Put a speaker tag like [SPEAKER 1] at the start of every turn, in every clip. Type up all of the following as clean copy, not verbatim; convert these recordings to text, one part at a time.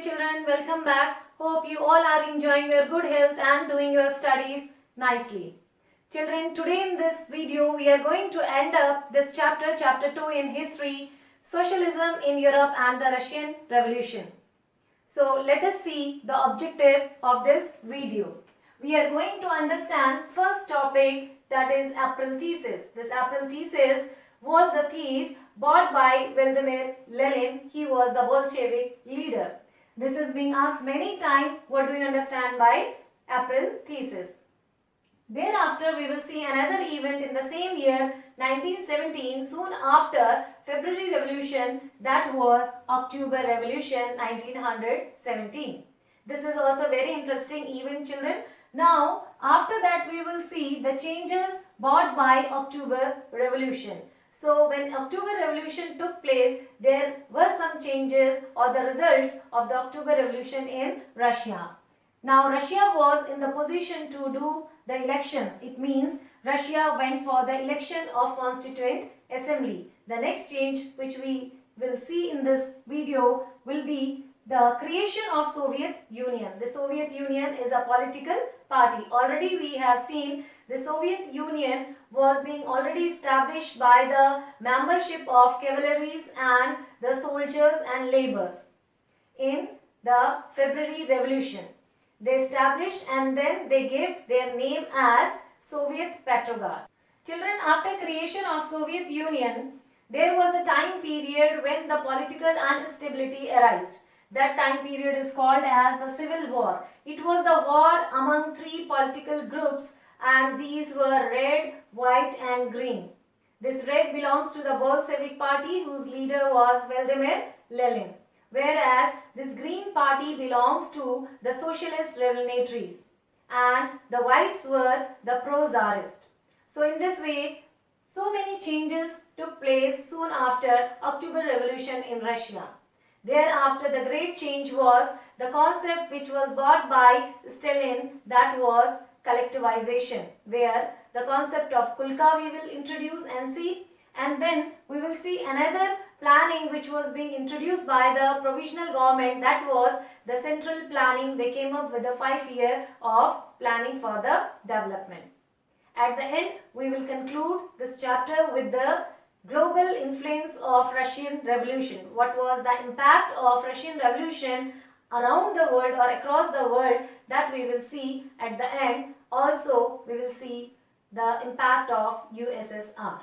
[SPEAKER 1] children, welcome back. Hope you all are enjoying your good health and doing your studies nicely. Children, today in this video we are going to end up this chapter 2 in history, socialism in Europe and the Russian Revolution. So let us see the objective of this video. We are going to understand first topic, that is April thesis. This April thesis was the thesis brought by Vladimir Lenin. He was the Bolshevik leader. This is being asked many times. What do you understand by April thesis? Thereafter, we will see another event in the same year 1917, soon after February Revolution, that was October Revolution 1917. This is also very interesting event, children. Now, after that we will see the changes brought by October Revolution. So, when October Revolution took place, there were some changes or the results of the October Revolution in Russia. Now, Russia was in the position to do the elections. It means Russia went for the election of Constituent Assembly. The next change which we will see in this video will be the creation of Soviet Union. The Soviet Union is a political party. Already we have seen the Soviet Union was being already established by the membership of cavalries and the soldiers and laborers in the February Revolution. They established and then they gave their name as Soviet Petrograd. Children, after creation of Soviet Union, there was a time period when the political instability arose. That time period is called as the Civil War. It was the war among three political groups, and these were red, white and green. This red belongs to the Bolshevik party, whose leader was Vladimir Lenin, whereas this green party belongs to the socialist revolutionaries and the whites were the pro-czarist. So in this way, so many changes took place soon after October Revolution in Russia. Thereafter, the great change was the concept which was brought by Stalin, that was collectivization, where the concept of Kulka we will introduce and see, and then we will see another planning which was being introduced by the provisional government, that was the central planning. They came up with a 5-year of planning for the development. At the end, we will conclude this chapter with the global influence of Russian Revolution. What was the impact of Russian Revolution around the world or across the world, that we will see at the end. Also, we will see the impact of USSR.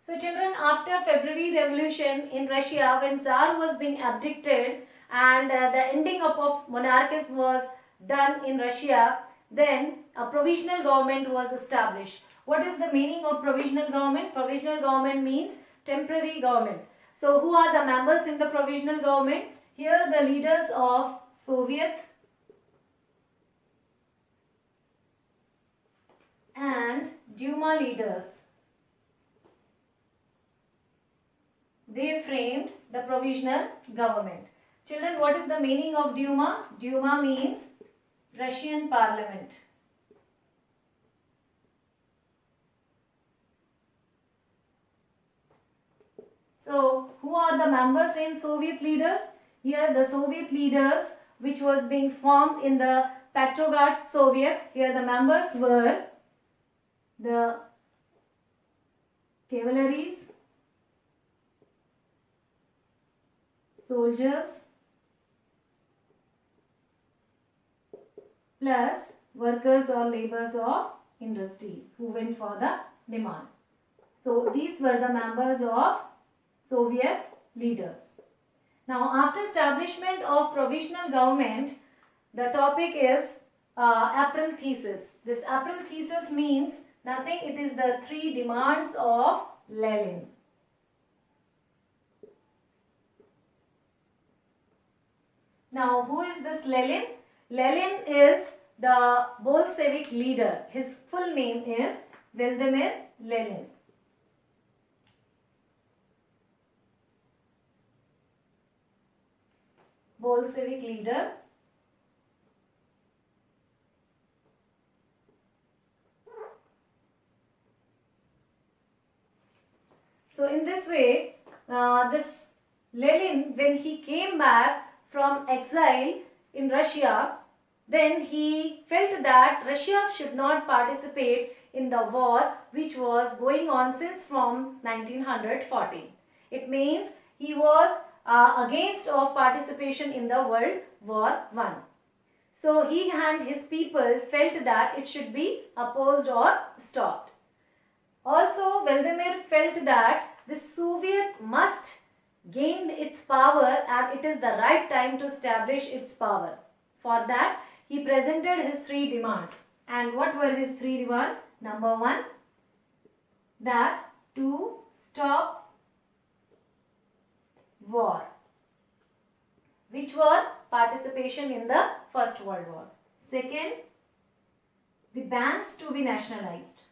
[SPEAKER 1] So children, after February Revolution in Russia, when Tsar was being abdicated and the ending up of monarchy was done in Russia, then a provisional government was established. What is the meaning of provisional government? Provisional government means temporary government. So who are the members in the provisional government? Here the leaders of Soviet and Duma leaders. They framed the provisional government. Children, what is the meaning of Duma? Duma means Russian Parliament. So, who are the members in Soviet leaders? Here the Soviet leaders which was being formed in the Petrograd Soviet. Here the members were the cavalries, soldiers plus workers or laborers of industries who went for the demand. So these were the members of Soviet leaders. Now after establishment of provisional government, the topic is April thesis. This April thesis means nothing, it is the 3 demands of Lenin. Now, who is this Lenin? Lenin is the Bolshevik leader. His full name is Vladimir Lenin. Bolshevik leader. So, in this way, this Lenin, when he came back from exile in Russia, then he felt that Russia should not participate in the war which was going on since from 1914. It means he was against of participation in the World War I. So he and his people felt that it should be opposed or stopped. Also, Vladimir felt that the Soviet must gain its power and it is the right time to establish its power. For that, he presented his three demands. And what were his three demands? Number one, that to stop war, which were participation in the First World War. Second, the banks to be nationalized.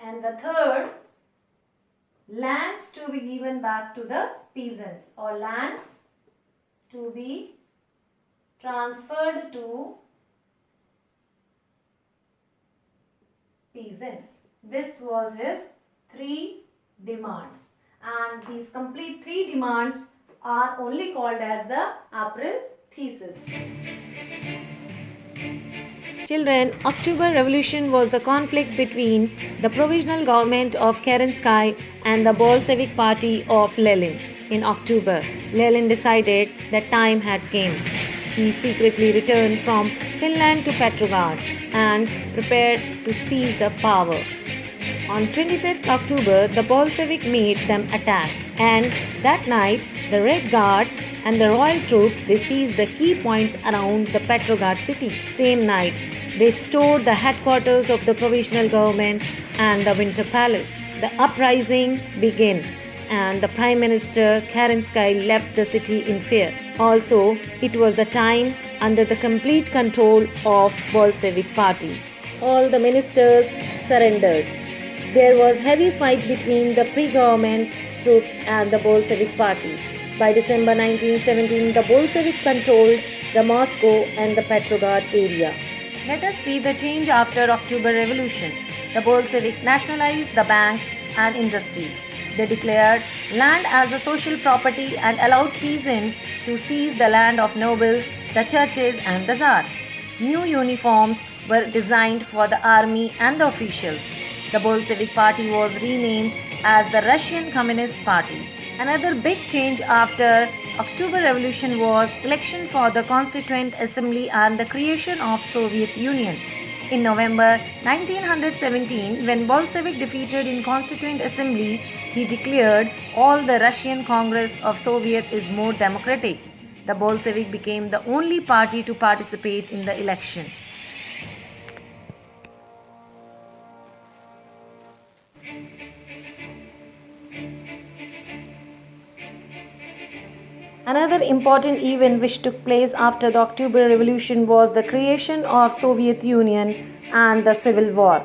[SPEAKER 1] And the third, lands to be given back to the peasants, or lands to be transferred to peasants. This was his three demands, and these complete three demands are only called as the April thesis. Children, October Revolution was the conflict between the provisional government of Kerensky and the Bolshevik party of Lenin. In October, Lenin decided that time had come. He secretly returned from Finland to Petrograd and prepared to seize the power. On 25th October, the Bolshevik made them attack, and that night, the Red Guards and the royal troops, they seized the key points around the Petrograd city. Same night, they stormed the headquarters of the provisional government and the Winter Palace. The uprising began, and the Prime Minister Kerensky left the city in fear. Also, it was the time under the complete control of Bolshevik party. All the ministers surrendered. There was heavy fight between the pre-government troops and the Bolshevik party. By December 1917, the Bolshevik controlled the Moscow and the Petrograd area. Let us see the change after October Revolution. The Bolshevik nationalized the banks and industries. They declared land as a social property and allowed peasants to seize the land of nobles, the churches and the Tsar. New uniforms were designed for the army and the officials. The Bolshevik party was renamed as the Russian Communist Party. Another big change after October Revolution was election for the Constituent Assembly and the creation of Soviet Union. In November 1917, when Bolshevik defeated in Constituent Assembly, he declared all the Russian Congress of Soviet is more democratic. The Bolshevik became the only party to participate in the election. Another important event which took place after the October Revolution was the creation of Soviet Union and the Civil War.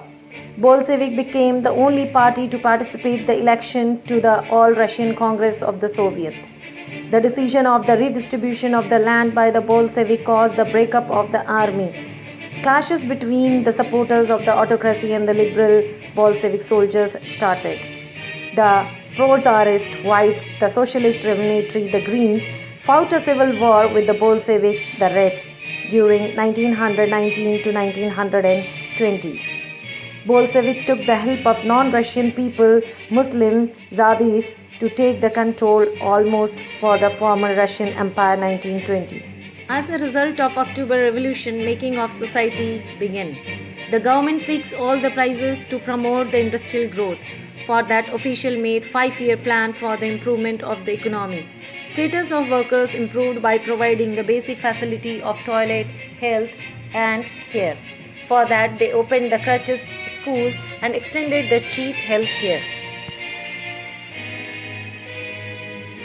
[SPEAKER 1] Bolshevik became the only party to participate in the election to the All-Russian Congress of the Soviet. The decision of the redistribution of the land by the Bolshevik caused the breakup of the army. Clashes between the supporters of the autocracy and the liberal Bolshevik soldiers started. The pro-Tsarist whites, the socialist revolutionary, the Greens, fought a civil war with the Bolshevik, the Reds, during 1919 to 1920. Bolshevik took the help of non-Russian people, Muslim Zadis, to take the control almost for the former Russian Empire 1920. As a result of October Revolution, making of society began. The government fixed all the prices to promote the industrial growth. For that, official made 5-year plan for the improvement of the economy. Status of workers improved by providing the basic facility of toilet, health and care. For that, they opened the crèches, schools and extended the cheap health care.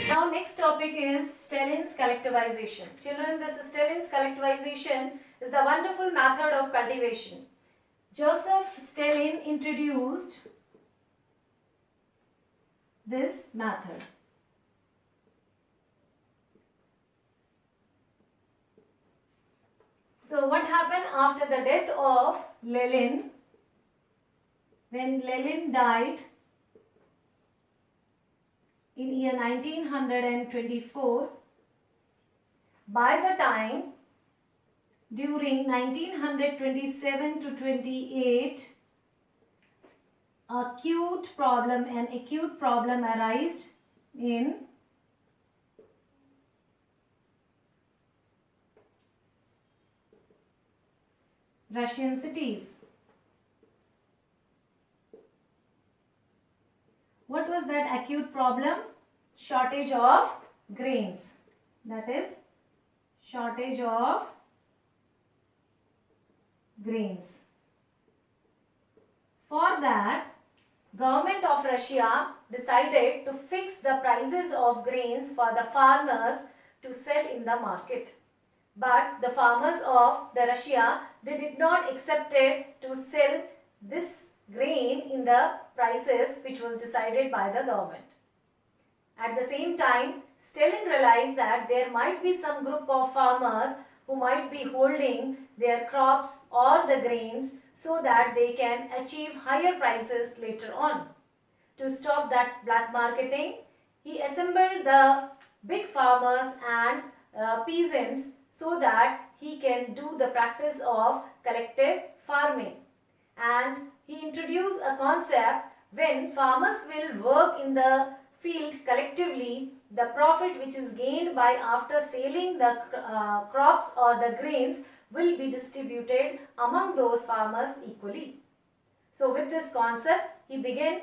[SPEAKER 1] Now next topic is Stalin's collectivization. Children, this Stalin's collectivization is the wonderful method of cultivation. Joseph Stalin introduced this method. So what happened after the death of Lenin, when Lenin died in year 1924, by the time during 1927 to 28, an acute problem arose in Russian cities. What was that acute problem? Shortage of grains. That is, shortage of grains. For that, government of Russia decided to fix the prices of grains for the farmers to sell in the market. But the farmers of the Russia, they did not accept it to sell this grain in the prices which was decided by the government. At the same time, Stalin realized that there might be some group of farmers who might be holding their crops or the grains so that they can achieve higher prices later on. To stop that black marketing, he assembled the big farmers and peasants so that he can do the practice of collective farming. And he introduced a concept: when farmers will work in the field collectively, the profit which is gained by after selling the crops or the grains will be distributed among those farmers equally. So with this concept, he began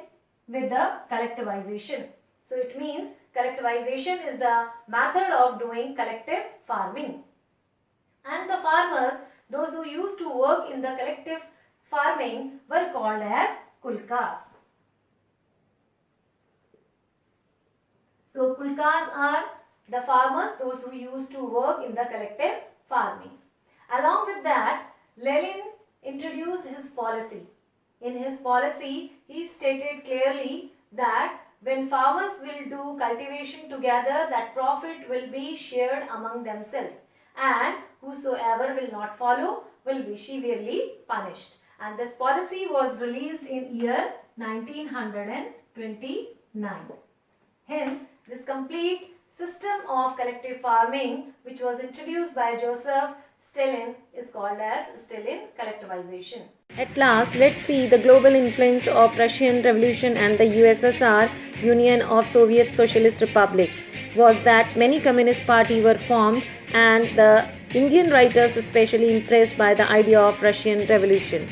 [SPEAKER 1] with the collectivization. So it means collectivization is the method of doing collective farming. And the farmers, those who used to work in the collective farming, were called as kulkas. So kulkas are the farmers, those who used to work in the collective farming. Along with that, Lenin introduced his policy. In his policy, he stated clearly that when farmers will do cultivation together, that profit will be shared among themselves, and whosoever will not follow will be severely punished. And this policy was released in year 1929. Hence, this complete system of collective farming, which was introduced by Joseph Stalin, is called as Stalin collectivization.
[SPEAKER 2] At last, let's see the global influence of Russian Revolution and the USSR, Union of Soviet Socialist Republic, was that many communist parties were formed, and the Indian writers especially impressed by the idea of Russian Revolution.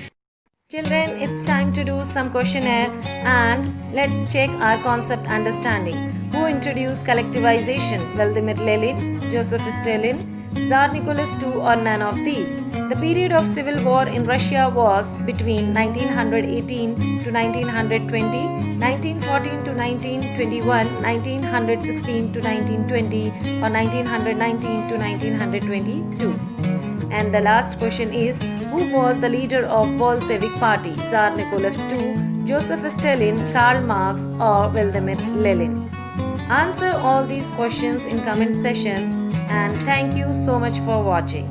[SPEAKER 2] Children, it's time to do some questionnaire and let's check our concept understanding. Who introduced collectivization? Vladimir Lenin, Joseph Stalin, Tsar Nicholas II, or none of these? The period of civil war in Russia was between 1918 to 1920, 1914 to 1921, 1916 to 1920, or 1919 to 1922. And the last question is, who was the leader of Bolshevik Party? Tsar Nicholas II, Joseph Stalin, Karl Marx, or Vladimir Lenin? Answer all these questions in comment section, and thank you so much for watching.